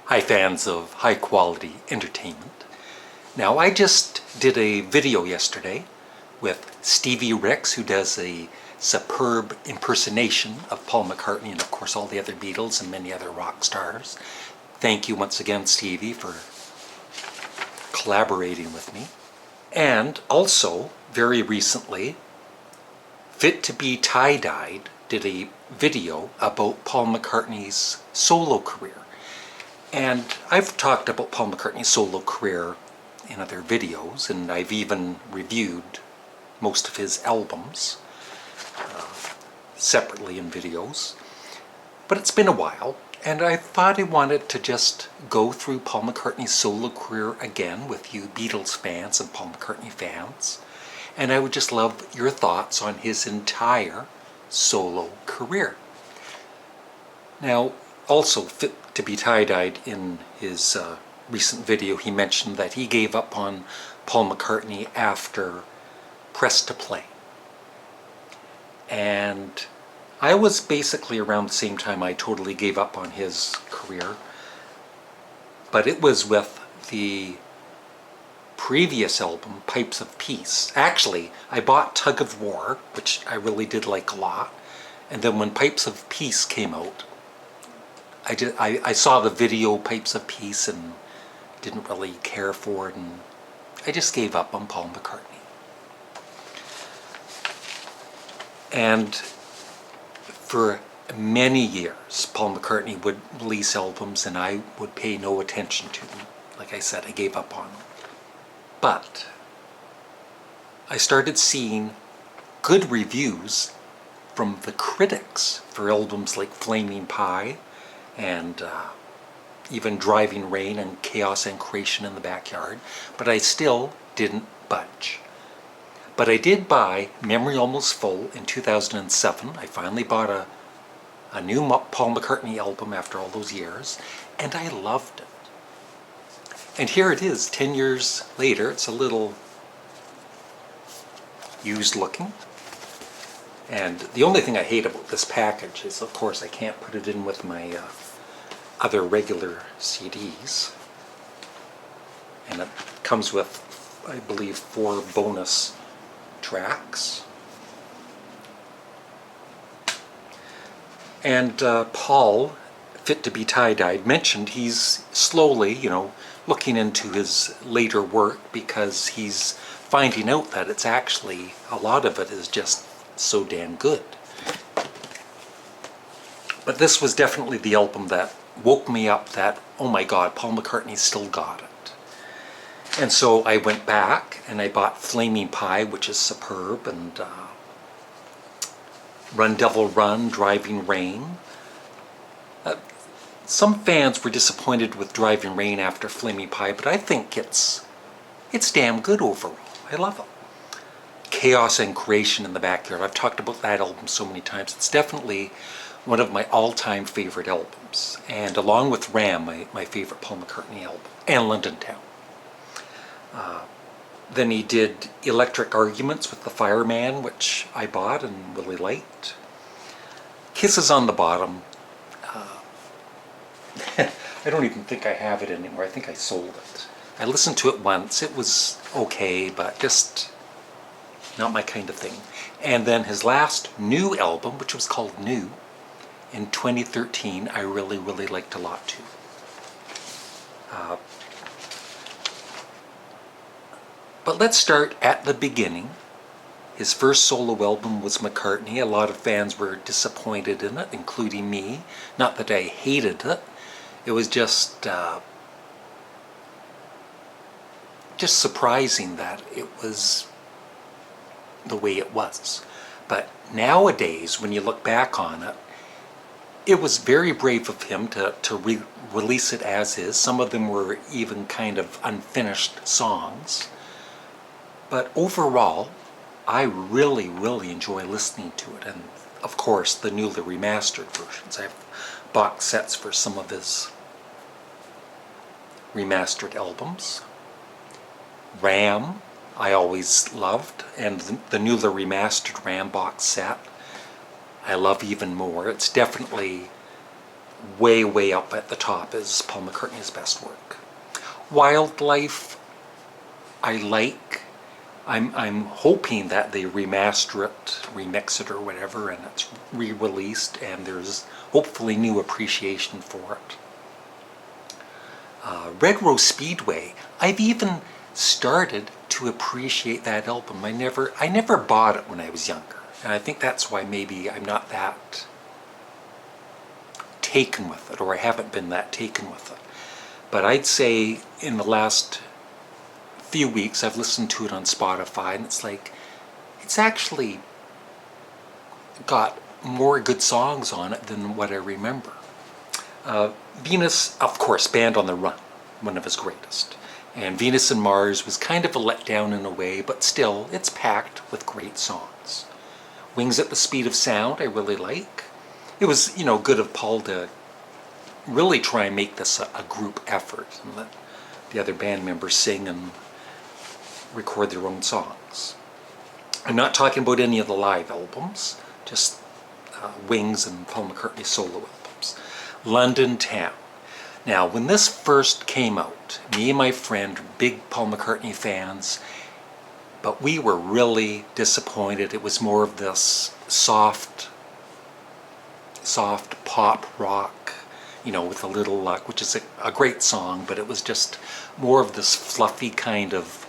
Hi fans of high quality entertainment. Now I just did a video yesterday with Stevie Ricks, who does a superb impersonation of Paul McCartney and of course all the other Beatles and many other rock stars. Thank you once again, Stevie, for collaborating with me. And also, very recently, Fit to be Tie-Dyed did a video about Paul McCartney's solo career. And I've talked about Paul McCartney's solo career in other videos, and I've even reviewed most of his albums separately in videos. But it's been a while, and I thought I wanted to just go through Paul McCartney's solo career again with you Beatles fans and Paul McCartney fans. And I would just love your thoughts on his entire solo career. Now, also, Fit to be Tie-Dyed, in his recent video, he mentioned that he gave up on Paul McCartney after Press to Play. And I was basically around the same time I totally gave up on his career. But it was with the previous album, Pipes of Peace. Actually, I bought Tug of War, which I really did like a lot. And then when Pipes of Peace came out, I saw the video Pipes of Peace and didn't really care for it, and I just gave up on Paul McCartney. And for many years, Paul McCartney would release albums and I would pay no attention to them. Like I said, I gave up on them. But I started seeing good reviews from the critics for albums like Flaming Pie and even Driving Rain and Chaos and Creation in the Backyard, but I still didn't budge. But I did buy Memory Almost Full in 2007. I finally bought a new Paul McCartney album after all those years, and I loved it. And here it is, 10 years later. It's a little used looking. And the only thing I hate about this package is, of course, I can't put it in with my other regular CDs. And it comes with, I believe, 4 bonus tracks. And Paul, Fit to be Tie-Dyed, mentioned he's slowly, looking into his later work because he's finding out that it's actually, a lot of it is just so damn good. But this was definitely the album that woke me up that, oh my God, Paul McCartney still got it. And so I went back and I bought Flaming Pie, which is superb, and Run Devil Run, Driving Rain. Some fans were disappointed with Driving Rain after Flaming Pie, but I think it's damn good overall. I love it. Chaos and Creation in the Backyard. I've talked about that album so many times. It's definitely one of my all-time favorite albums. And along with Ram, my favorite Paul McCartney album. And London Town. Then he did Electric Arguments with the Fireman, which I bought and really liked. Kisses on the Bottom. I don't even think I have it anymore. I think I sold it. I listened to it once. It was okay, but just not my kind of thing. And then his last new album, which was called New, in 2013, I really, really liked a lot too. But let's start at the beginning. His first solo album was McCartney. A lot of fans were disappointed in it, including me. Not that I hated it. It was just surprising that it was the way it was. But nowadays, when you look back on it, it was very brave of him to release it as is. Some of them were even kind of unfinished songs. But overall, I really, really enjoy listening to it. And of course, the newly remastered versions. I have box sets for some of his remastered albums. Ram, I always loved, and the newly remastered Ram box set I love even more. It's definitely way up at the top is Paul McCartney's best work. Wildlife, I like. I'm hoping that they remaster it, remix it or whatever, and it's re-released, and there's hopefully new appreciation for it. Red Rose Speedway, I've even started to appreciate that album. I never bought it when I was younger, and I think that's why maybe I'm not that taken with it, or I haven't been that taken with it. But I'd say in the last few weeks I've listened to it on Spotify, and it's actually got more good songs on it than what I remember. Venus, of course, Band on the Run, one of his greatest. And Venus and Mars was kind of a letdown in a way, but still, it's packed with great songs. Wings at the Speed of Sound, I really like. It was, good of Paul to really try and make this a group effort and let the other band members sing and record their own songs. I'm not talking about any of the live albums, just Wings and Paul McCartney solo albums. London Town. Now, when this first came out, me and my friend, big Paul McCartney fans, but we were really disappointed. It was more of this soft pop rock, with a little luck, which is a great song, but it was just more of this fluffy kind of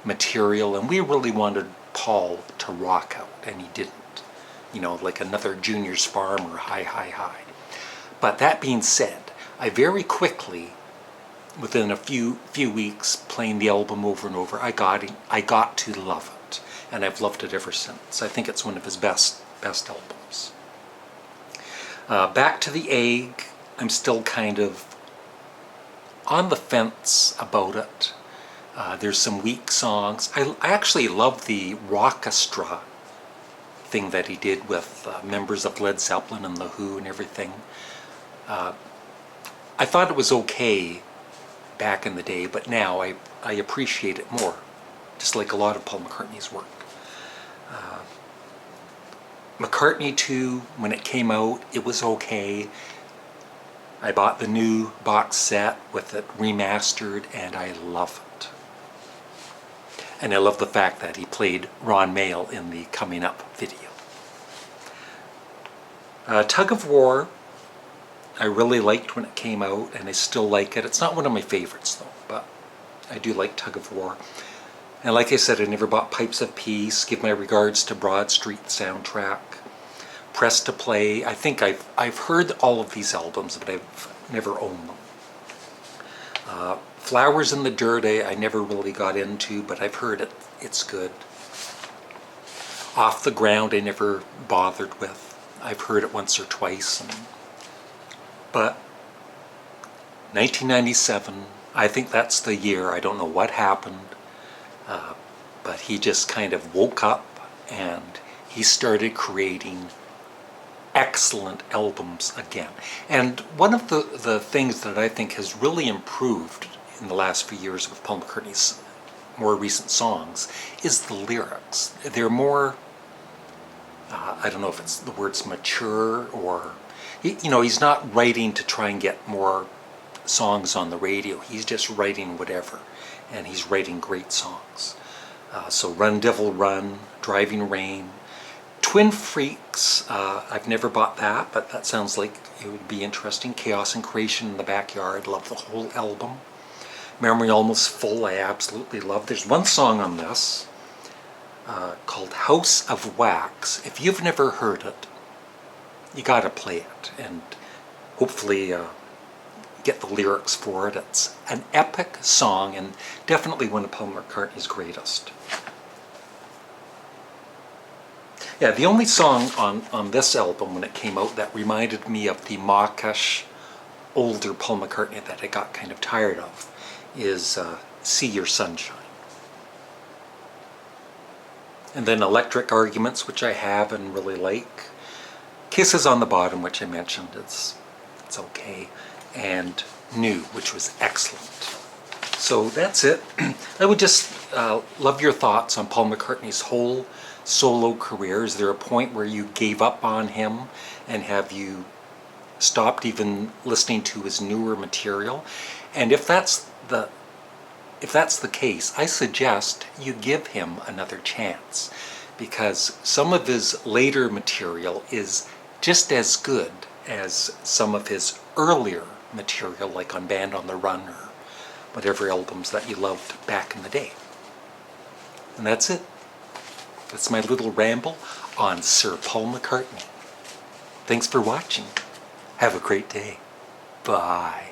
material, and we really wanted Paul to rock out, and he didn't. Like another Junior's Farm or Hi. But that being said, I very quickly, within a few weeks playing the album over and over, I got to love it, and I've loved it ever since. I think it's one of his best albums. Back to the Egg, I'm still kind of on the fence about it. There's some weak songs. I actually love the rockestra thing that he did with members of Led Zeppelin and The Who and everything. I thought it was okay back in the day, but now I appreciate it more, just like a lot of Paul McCartney's work. McCartney 2, when it came out, it was okay. I bought the new box set with it remastered, and I love it. And I love the fact that he played Ron Mayle in the Coming Up video. Tug of War, I really liked when it came out, and I still like it. It's not one of my favorites, though, but I do like Tug of War. And like I said, I never bought Pipes of Peace. Give my regards to Broad Street soundtrack. Press to Play. I think I've heard all of these albums, but I've never owned them. Flowers in the Dirt, I never really got into, but I've heard it's good. Off the Ground, I never bothered with. I've heard it once or twice. But 1997, I think that's the year. I don't know what happened. But he just kind of woke up and he started creating excellent albums again. And one of the things that I think has really improved in the last few years with Paul McCartney's more recent songs is the lyrics. They're more, I don't know if it's the words mature or, he's not writing to try and get more songs on the radio. He's just writing whatever, and he's writing great songs. So Run Devil Run, Driving Rain, Twin Freaks, I've never bought that, but that sounds like it would be interesting. Chaos and Creation in the Backyard, love the whole album. Memory Almost Full, I absolutely love. There's one song on this called House of Wax. If you've never heard it, you gotta play it, and hopefully get the lyrics for it. It's an epic song and definitely one of Paul McCartney's greatest. Yeah, the only song on this album when it came out that reminded me of the mawkish, older Paul McCartney that I got kind of tired of is See Your Sunshine. And then Electric Arguments, which I have and really like. Kisses on the Bottom, which I mentioned, it's okay. And New, which was excellent. So that's it. I would just love your thoughts on Paul McCartney's whole solo career. Is there a point where you gave up on him, and have you stopped even listening to his newer material. And if that's the case, I suggest you give him another chance, because some of his later material is just as good as some of his earlier material, like on Band on the Run or whatever albums that you loved back in the day. And that's it. That's my little ramble on Sir Paul McCartney. Thanks for watching. Have a great day. Bye.